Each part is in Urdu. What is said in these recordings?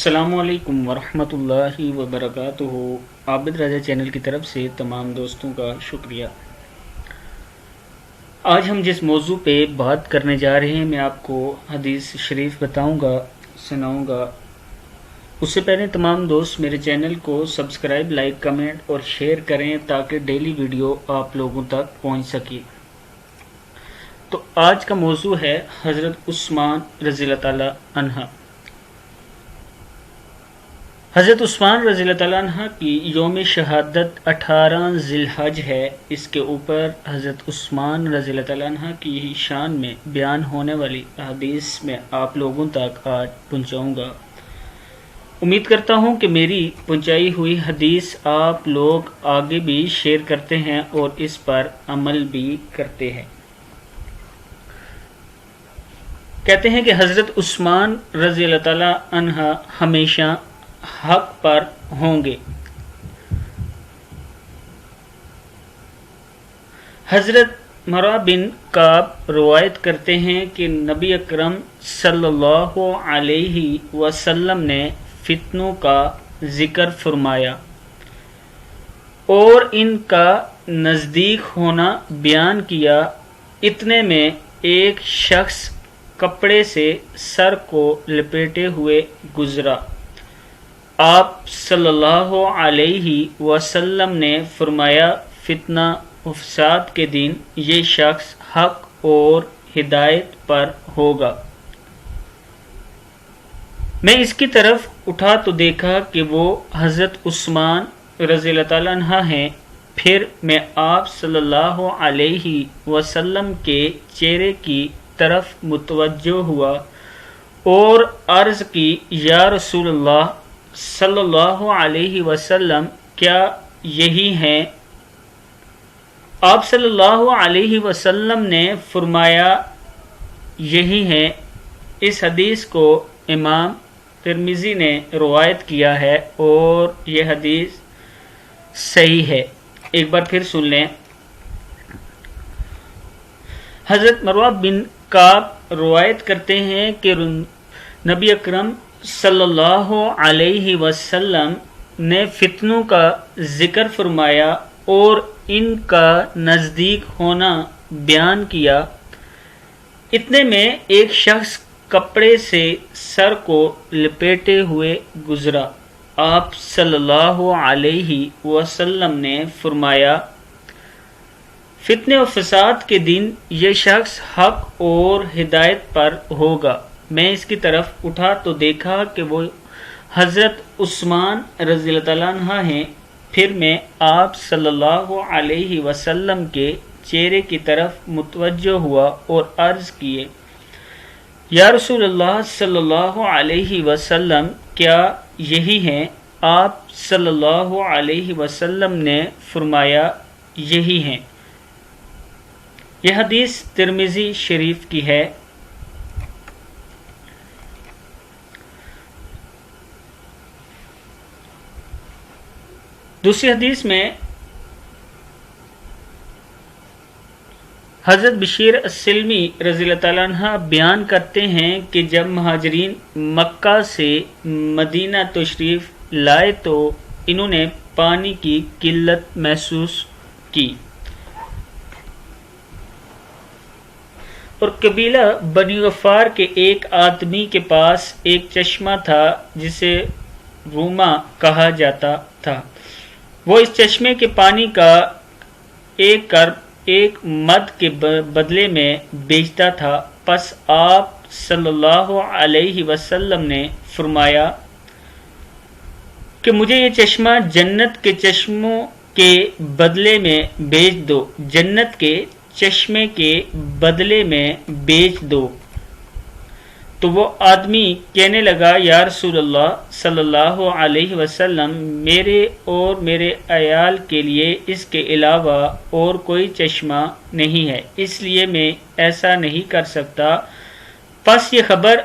السلام علیکم ورحمۃ اللہ وبرکاتہ۔ عابد رضا چینل کی طرف سے تمام دوستوں کا شکریہ۔ آج ہم جس موضوع پہ بات کرنے جا رہے ہیں، میں آپ کو حدیث شریف بتاؤں گا، سناؤں گا۔ اس سے پہلے تمام دوست میرے چینل کو سبسکرائب، لائک، کمنٹ اور شیئر کریں تاکہ ڈیلی ویڈیو آپ لوگوں تک پہنچ سکے۔ تو آج کا موضوع ہے حضرت عثمان رضی اللہ تعالی عنہ۔ حضرت عثمان رضی اللہ تعالیٰ عنہ کی یوم شہادت 18 ذی الحج ہے۔ اس کے اوپر حضرت عثمان رضی اللہ تعالیٰ عنہ کی شان میں بیان ہونے والی حدیث میں آپ لوگوں تک آج پہنچاؤں گا۔ امید کرتا ہوں کہ میری پہنچائی ہوئی حدیث آپ لوگ آگے بھی شیئر کرتے ہیں اور اس پر عمل بھی کرتے ہیں۔ کہتے ہیں کہ حضرت عثمان رضی اللہ تعالیٰ عنہ ہمیشہ حق پر ہوں گے۔ حضرت مرہ بن کعب روایت کرتے ہیں کہ نبی اکرم صلی اللہ علیہ وسلم نے فتنوں کا ذکر فرمایا اور ان کا نزدیک ہونا بیان کیا۔ اتنے میں ایک شخص کپڑے سے سر کو لپیٹے ہوئے گزرا۔ آپ صلی اللہ علیہ وسلم نے فرمایا، فتنہ و فساد کے دن یہ شخص حق اور ہدایت پر ہوگا۔ میں اس کی طرف اٹھا تو دیکھا کہ وہ حضرت عثمان رضی اللہ تعالیٰ عنہ ہیں۔ پھر میں آپ صلی اللہ علیہ وسلم کے چہرے کی طرف متوجہ ہوا اور عرض کی، یا رسول اللہ صلی اللہ علیہ وسلم، کیا یہی ہیں؟ آپ صلی اللہ علیہ وسلم نے فرمایا، یہی ہیں۔ اس حدیث کو امام ترمذی نے روایت کیا ہے اور یہ حدیث صحیح ہے۔ ایک بار پھر سن لیں۔ حضرت مروہ بن کعب روایت کرتے ہیں کہ نبی اکرم صلی اللہ علیہ وسلم نے فتنوں کا ذکر فرمایا اور ان کا نزدیک ہونا بیان کیا۔ اتنے میں ایک شخص کپڑے سے سر کو لپیٹے ہوئے گزرا۔ آپ صلی اللہ علیہ وسلم نے فرمایا، فتنے و فساد کے دن یہ شخص حق اور ہدایت پر ہوگا۔ میں اس کی طرف اٹھا تو دیکھا کہ وہ حضرت عثمان رضی اللہ تعالیٰ عنہ ہیں۔ پھر میں آپ صلی اللہ علیہ وسلم کے چہرے کی طرف متوجہ ہوا اور عرض کیے، یا رسول اللہ صلی اللہ علیہ وسلم، کیا یہی ہیں؟ آپ صلی اللہ علیہ وسلم نے فرمایا، یہی ہیں۔ یہ حدیث ترمذی شریف کی ہے۔ دوسری حدیث میں حضرت بشیر السلمی رضی اللہ تعالیٰ عنہ بیان کرتے ہیں کہ جب مہاجرین مکہ سے مدینہ تشریف لائے تو انہوں نے پانی کی قلت محسوس کی اور قبیلہ بنی غفار کے ایک آدمی کے پاس ایک چشمہ تھا جسے روما کہا جاتا تھا۔ وہ اس چشمے کے پانی کا ایک مد کے بدلے میں بیچتا تھا۔ پس آپ صلی اللہ علیہ وسلم نے فرمایا کہ مجھے یہ چشمہ جنت کے چشموں کے بدلے میں بیچ دو، جنت کے چشمے کے بدلے میں بیچ دو۔ تو وہ آدمی کہنے لگا، یا رسول اللہ صلی اللہ علیہ وسلم، میرے اور میرے عیال کے لیے اس کے علاوہ اور کوئی چشمہ نہیں ہے، اس لیے میں ایسا نہیں کر سکتا۔ پس یہ خبر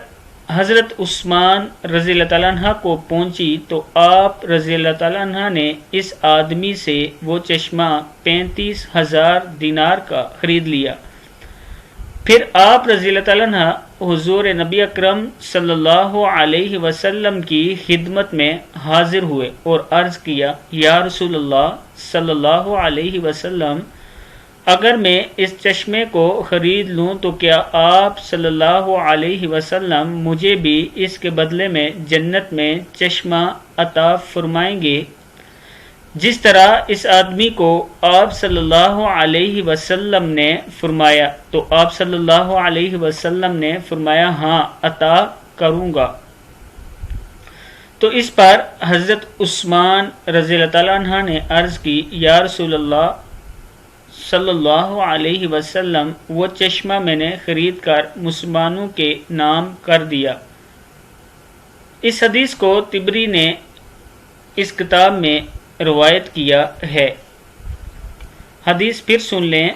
حضرت عثمان رضی اللہ تعالیٰ عنہ کو پہنچی تو آپ رضی اللہ تعالیٰ عنہ نے اس آدمی سے وہ چشمہ 35,000 دینار کا خرید لیا۔ پھر آپ رضی اللہ تعالیٰ عنہ حضور نبی اکرم صلی اللہ علیہ وسلم کی خدمت میں حاضر ہوئے اور عرض کیا، یا رسول اللہ صلی اللہ علیہ وسلم، اگر میں اس چشمے کو خرید لوں تو کیا آپ صلی اللہ علیہ وسلم مجھے بھی اس کے بدلے میں جنت میں چشمہ عطا فرمائیں گے جس طرح اس آدمی کو آپ صلی اللہ علیہ وسلم نے فرمایا؟ تو آپ صلی اللہ علیہ وسلم نے فرمایا، ہاں عطا کروں گا۔ تو اس پر حضرت عثمان رضی اللہ تعالیٰ عنہ نے عرض کی، یا رسول اللہ صلی اللہ علیہ وسلم، وہ چشمہ میں نے خرید کر مسلمانوں کے نام کر دیا۔ اس حدیث کو طبری نے اس کتاب میں روایت کیا ہے۔ حدیث پھر سن لیں۔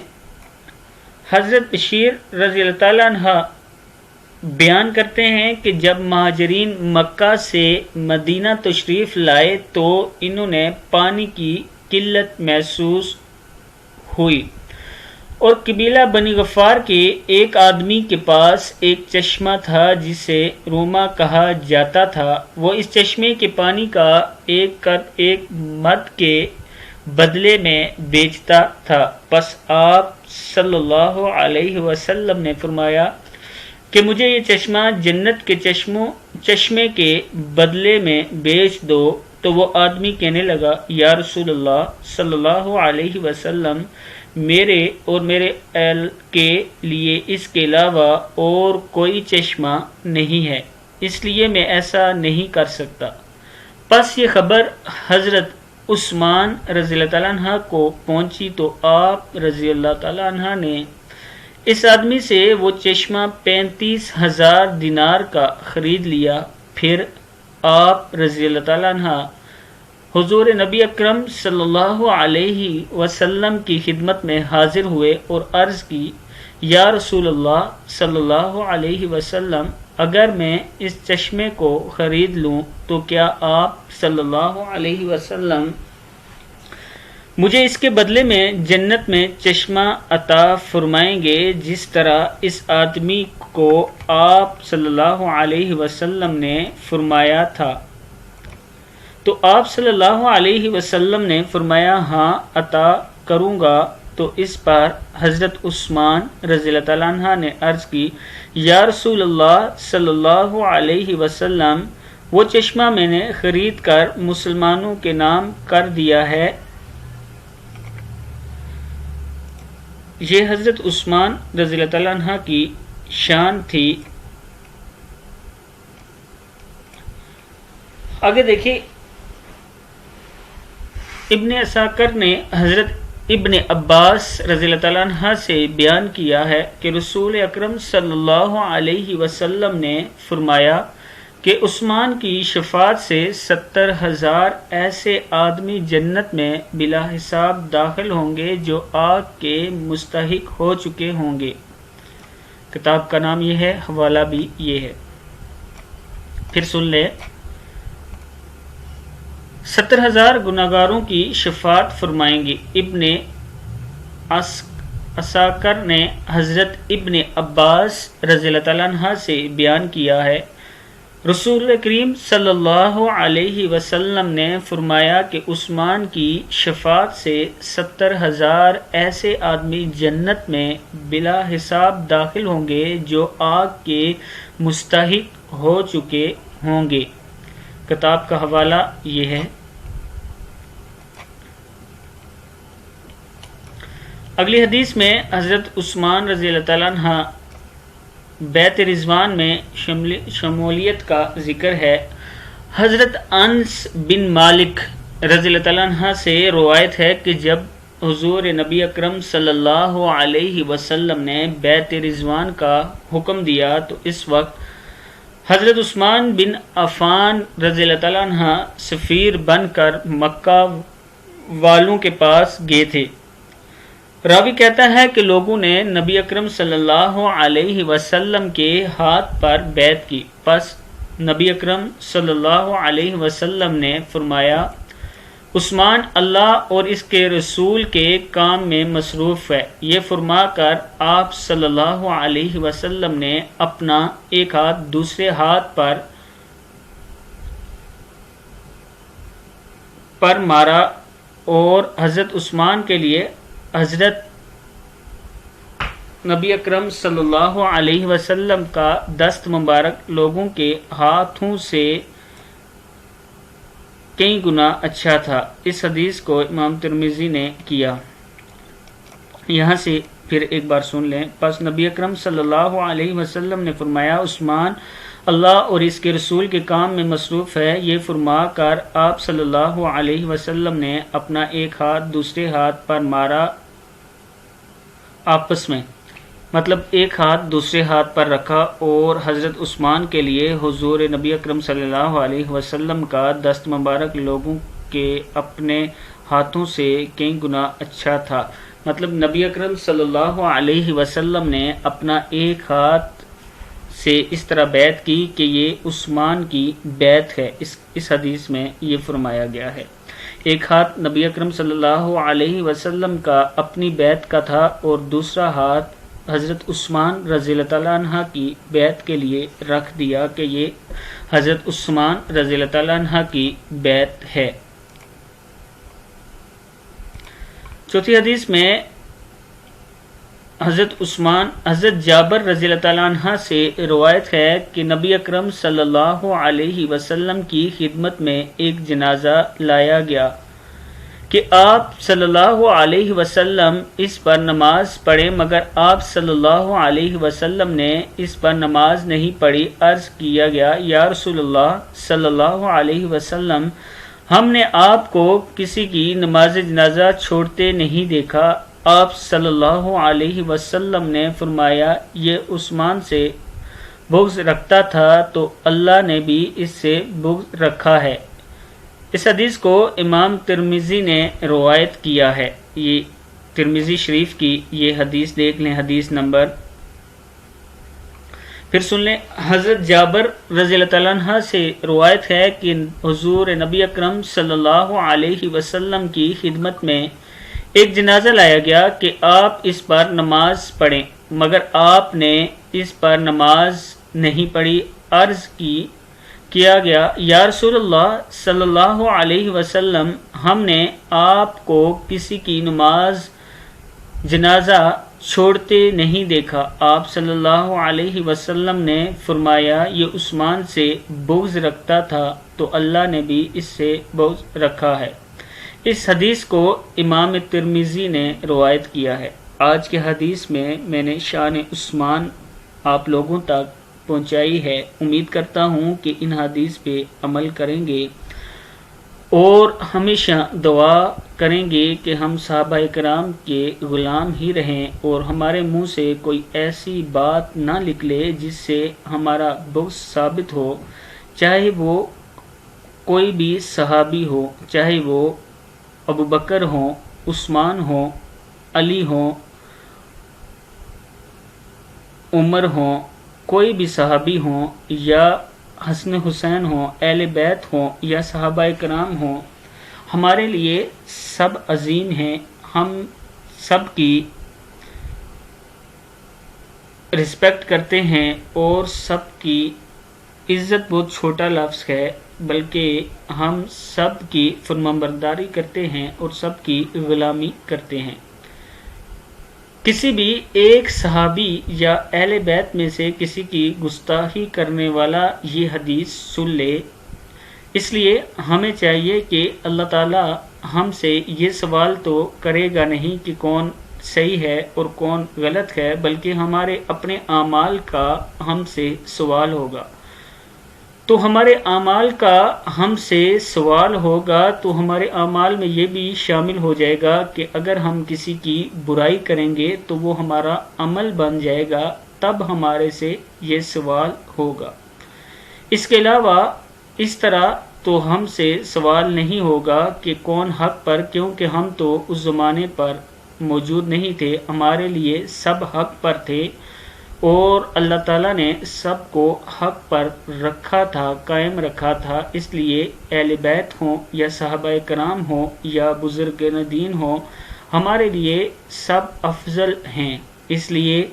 حضرت بشیر رضی اللہ تعالیٰ عنہ بیان کرتے ہیں کہ جب مہاجرین مکہ سے مدینہ تشریف لائے تو انہوں نے پانی کی قلت محسوس ہوئی اور قبیلہ بنی غفار کے ایک آدمی کے پاس ایک چشمہ تھا جسے روما کہا جاتا تھا۔ وہ اس چشمے کے پانی کا ایک مد کے بدلے میں بیچتا تھا۔ پس آپ صلی اللہ علیہ وسلم نے فرمایا کہ مجھے یہ چشمہ جنت کے چشمے کے بدلے میں بیچ دو۔ تو وہ آدمی کہنے لگا، یا رسول اللہ صلی اللہ علیہ وسلم، میرے اور میرے اہل کے لیے اس کے علاوہ اور کوئی چشمہ نہیں ہے، اس لیے میں ایسا نہیں کر سکتا۔ پس یہ خبر حضرت عثمان رضی اللہ تعالیٰ عنہ کو پہنچی تو آپ رضی اللہ تعالیٰ عنہ نے اس آدمی سے وہ چشمہ 35,000 دینار کا خرید لیا۔ پھر آپ رضی اللہ تعالیٰ عنہ حضور نبی اکرم صلی اللہ علیہ وسلم کی خدمت میں حاضر ہوئے اور عرض کی، یا رسول اللہ صلی اللہ علیہ وسلم، اگر میں اس چشمے کو خرید لوں تو کیا آپ صلی اللہ علیہ وسلم مجھے اس کے بدلے میں جنت میں چشمہ عطا فرمائیں گے جس طرح اس آدمی کو آپ صلی اللہ علیہ وسلم نے فرمایا تھا؟ تو آپ صلی اللہ علیہ وسلم نے فرمایا، ہاں عطا کروں گا۔ تو اس پر حضرت عثمان رضی اللہ تعالیٰ عنہ نے عرض کی، یا رسول اللہ صلی اللہ علیہ وسلم، وہ چشمہ میں نے خرید کر مسلمانوں کے نام کر دیا ہے۔ یہ حضرت عثمان رضی اللہ تعالیٰ عنہ کی شان تھی۔ آگے دیکھیے، ابن عساکر نے حضرت ابن عباس رضی اللہ تعالیٰ عنہ سے بیان کیا ہے کہ رسول اکرم صلی اللہ علیہ وسلم نے فرمایا کہ عثمان کی شفاعت سے 70,000 ایسے آدمی جنت میں بلا حساب داخل ہوں گے جو آگ کے مستحق ہو چکے ہوں گے۔ کتاب کا نام یہ ہے، حوالہ بھی یہ ہے۔ پھر سن لے، 70,000 گناہگاروں کی شفاعت فرمائیں گے۔ ابن عساکر نے حضرت ابن عباس رضی اللہ تعالیٰ عنہ سے بیان کیا ہے، رسول کریم صلی اللہ علیہ وسلم نے فرمایا کہ عثمان کی شفاعت سے 70,000 ایسے آدمی جنت میں بلا حساب داخل ہوں گے جو آگ کے مستحق ہو چکے ہوں گے۔ کتاب کا حوالہ یہ ہے۔ اگلی حدیث میں حضرت عثمان رضی اللہ تعالیٰ عنہ بیت رضوان میں شمولیت کا ذکر ہے۔ حضرت انس بن مالک رضی اللہ تعالیٰ عنہ سے روایت ہے کہ جب حضور نبی اکرم صلی اللہ علیہ وسلم نے بیت رضوان کا حکم دیا تو اس وقت حضرت عثمان بن عفان رضی اللہ تعالیٰ عنہ سفیر بن کر مکہ والوں کے پاس گئے تھے۔ راوی کہتا ہے کہ لوگوں نے نبی اکرم صلی اللہ علیہ وسلم کے ہاتھ پر بیعت کی۔ پس نبی اکرم صلی اللہ علیہ وسلم نے فرمایا، عثمان اللہ اور اس کے رسول کے کام میں مصروف ہے، یہ فرما کر آپ صلی اللہ علیہ وسلم نے اپنا ایک ہاتھ دوسرے ہاتھ پر مارا اور حضرت عثمان کے لیے حضرت نبی اکرم صلی اللہ علیہ وسلم کا دست مبارک لوگوں کے ہاتھوں سے کئی گنا اچھا تھا۔ اس حدیث کو امام ترمذی نے کیا۔ یہاں سے پھر ایک بار سن لیں۔ پس نبی اکرم صلی اللہ علیہ وسلم نے فرمایا، عثمان اللہ اور اس کے رسول کے کام میں مصروف ہے، یہ فرما کر آپ صلی اللہ علیہ وسلم نے اپنا ایک ہاتھ دوسرے ہاتھ پر مارا، آپس میں مطلب ایک ہاتھ دوسرے ہاتھ پر رکھا، اور حضرت عثمان کے لیے حضور نبی اکرم صلی اللہ علیہ وسلم کا دست مبارک لوگوں کے اپنے ہاتھوں سے کئی گنا اچھا تھا۔ مطلب نبی اکرم صلی اللہ علیہ وسلم نے اپنا ایک ہاتھ سے اس طرح بیعت کی کہ یہ عثمان کی بیعت ہے، اس حدیث میں یہ فرمایا گیا ہے۔ ایک ہاتھ نبی اکرم صلی اللہ علیہ وسلم کا اپنی بیعت کا تھا اور دوسرا ہاتھ حضرت عثمان رضی اللہ تعالیٰ عنہ کی بیعت کے لیے رکھ دیا کہ یہ حضرت عثمان رضی اللہ تعالیٰ عنہ کی بیعت ہے۔ چوتھی حدیث میں حضرت جابر رضی اللہ تعالیٰ عنہ سے روایت ہے کہ نبی اکرم صلی اللہ علیہ وسلم کی خدمت میں ایک جنازہ لایا گیا کہ آپ صلی اللہ علیہ وسلم اس پر نماز پڑھیں، مگر آپ صلی اللہ علیہ وسلم نے اس پر نماز نہیں پڑھی۔ عرض کیا گیا، یا رسول اللہ صلی اللہ علیہ وسلم، ہم نے آپ کو کسی کی نماز جنازہ چھوڑتے نہیں دیکھا۔ آپ صلی اللہ علیہ وسلم نے فرمایا، یہ عثمان سے بغض رکھتا تھا تو اللہ نے بھی اس سے بغض رکھا ہے۔ اس حدیث کو امام ترمذی نے روایت کیا ہے۔ یہ ترمذی شریف کی یہ حدیث دیکھ لیں، حدیث نمبر پھر سن لیں۔ حضرت جابر رضی اللہ تعالیٰ عنہ سے روایت ہے کہ حضور نبی اکرم صلی اللہ علیہ وسلم کی خدمت میں ایک جنازہ لایا گیا کہ آپ اس پر نماز پڑھیں، مگر آپ نے اس پر نماز نہیں پڑھی۔ عرض کیا گیا، یا رسول اللہ صلی اللہ علیہ وسلم، ہم نے آپ کو کسی کی نماز جنازہ چھوڑتے نہیں دیکھا۔ آپ صلی اللہ علیہ وسلم نے فرمایا، یہ عثمان سے بغض رکھتا تھا تو اللہ نے بھی اس سے بغض رکھا ہے۔ اس حدیث کو امام ترمذی نے روایت کیا ہے۔ آج کے حدیث میں میں نے شان عثمان آپ لوگوں تک پہنچائی ہے۔ امید کرتا ہوں کہ ان حدیث پہ عمل کریں گے اور ہمیشہ دعا کریں گے کہ ہم صحابہ کرام کے غلام ہی رہیں اور ہمارے منہ سے کوئی ایسی بات نہ نکلے جس سے ہمارا بغض ثابت ہو، چاہے وہ کوئی بھی صحابی ہو، چاہے وہ ابو بکر ہوں، عثمان ہوں، علی ہوں، عمر ہوں، کوئی بھی صحابی ہوں، یا حسن حسین ہوں، اہل بیت ہوں، یا صحابہ کرام ہوں، ہمارے لیے سب عظیم ہیں۔ ہم سب کی رسپیکٹ کرتے ہیں اور سب کی عزت بہت چھوٹا لفظ ہے، بلکہ ہم سب کی فرمانبرداری کرتے ہیں اور سب کی غلامی کرتے ہیں۔ کسی بھی ایک صحابی یا اہل بیت میں سے کسی کی گستاخی کرنے والا یہ حدیث سن لے، اس لیے ہمیں چاہیے کہ اللہ تعالی ہم سے یہ سوال تو کرے گا نہیں کہ کون صحیح ہے اور کون غلط ہے، بلکہ ہمارے اپنے اعمال کا ہم سے سوال ہوگا۔ تو ہمارے اعمال کا ہم سے سوال ہوگا تو ہمارے اعمال میں یہ بھی شامل ہو جائے گا کہ اگر ہم کسی کی برائی کریں گے تو وہ ہمارا عمل بن جائے گا، تب ہمارے سے یہ سوال ہوگا۔ اس کے علاوہ اس طرح تو ہم سے سوال نہیں ہوگا کہ کون حق پر، کیونکہ ہم تو اس زمانے پر موجود نہیں تھے، ہمارے لیے سب حق پر تھے، اور اللہ تعالیٰ نے سب کو حق پر رکھا تھا، قائم رکھا تھا، اس لیے اہل بیت ہوں یا صحابہ کرام ہوں یا بزرگان دین ہوں، ہمارے لیے سب افضل ہیں۔ اس لیے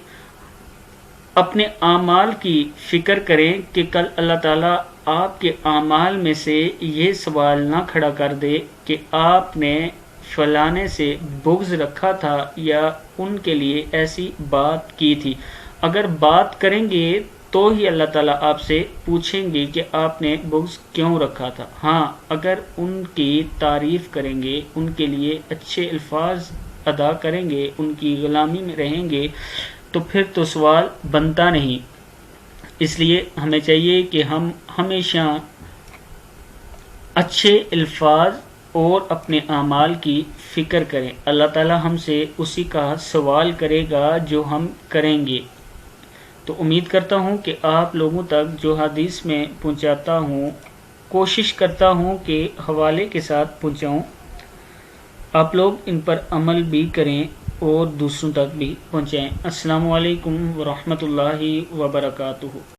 اپنے اعمال کی فکر کریں کہ کل اللہ تعالیٰ آپ کے اعمال میں سے یہ سوال نہ کھڑا کر دے کہ آپ نے فلانے سے بغض رکھا تھا یا ان کے لیے ایسی بات کی تھی۔ اگر بات کریں گے تو ہی اللہ تعالیٰ آپ سے پوچھیں گے کہ آپ نے بغض کیوں رکھا تھا۔ ہاں، اگر ان کی تعریف کریں گے، ان کے لیے اچھے الفاظ ادا کریں گے، ان کی غلامی میں رہیں گے تو پھر تو سوال بنتا نہیں۔ اس لیے ہمیں چاہیے کہ ہم ہمیشہ اچھے الفاظ اور اپنے اعمال کی فکر کریں۔ اللہ تعالیٰ ہم سے اسی کا سوال کرے گا جو ہم کریں گے۔ تو امید کرتا ہوں کہ آپ لوگوں تک جو حدیث میں پہنچاتا ہوں، کوشش کرتا ہوں کہ حوالے کے ساتھ پہنچاؤں، آپ لوگ ان پر عمل بھی کریں اور دوسروں تک بھی پہنچائیں۔ السلام علیکم ورحمۃ اللہ وبرکاتہ۔